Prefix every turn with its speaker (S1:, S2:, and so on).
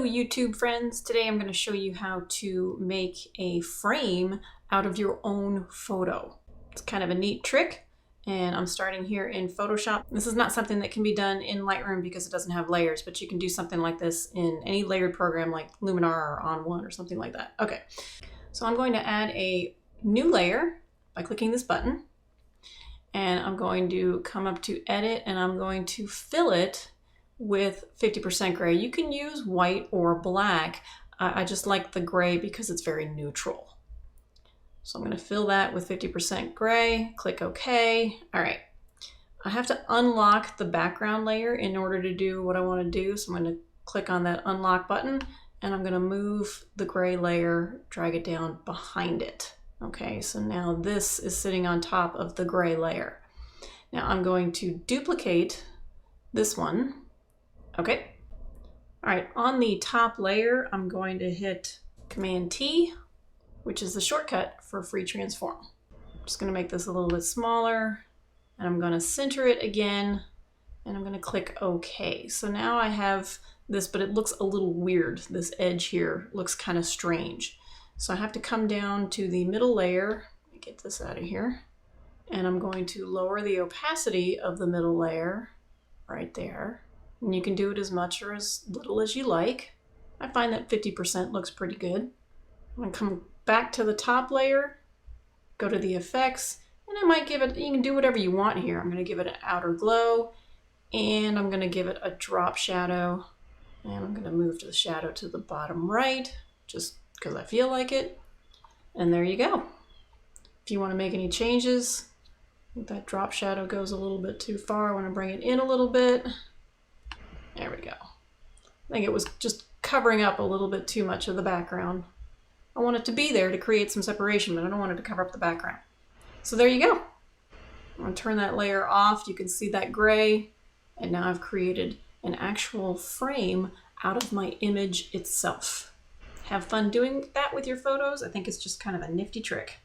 S1: YouTube friends. Today I'm going to show you how to make a frame out of your own photo. It's kind of a neat trick, and I'm starting here in Photoshop. This is not something that can be done in Lightroom because it doesn't have layers, but you can do something like this in any layered program like Luminar or On1 or something like that. Okay, so I'm going to add a new layer by clicking this button, and I'm going to come up to Edit, and I'm going to fill it with 50% gray. You can use white or black. I just like the gray because it's very neutral. So I'm going to fill that with 50% gray, click OK. All right. I have to unlock the background layer in order to do what I want to do. So I'm going to click on that unlock button, and I'm going to move the gray layer, drag it down behind it. Okay, so now this is sitting on top of the gray layer. Now I'm going to duplicate this one. Okay. All right, on the top layer, I'm going to hit Command T, which is the shortcut for free transform. I'm just going to make this a little bit smaller, and I'm going to center it again, and I'm going to click OK. So now I have this, but it looks a little weird. This edge here looks kind of strange. So I have to come down to the middle layer. Let me get this out of here. And I'm going to lower the opacity of the middle layer right there. And you can do it as much or as little as you like. I find that 50% looks pretty good. I'm going to come back to the top layer, go to the effects, and I might give it, you can do whatever you want here. I'm going to give it an outer glow, and I'm going to give it a drop shadow. And I'm going to move the shadow to the bottom right, just because I feel like it. And there you go. If you want to make any changes, I think that drop shadow goes a little bit too far. I want to bring it in a little bit. There we go. I think it was just covering up a little bit too much of the background. I want it to be there to create some separation, but I don't want it to cover up the background. So there you go. I'm going to turn that layer off. You can see that gray. And now I've created an actual frame out of my image itself. Have fun doing that with your photos. I think it's just kind of a nifty trick.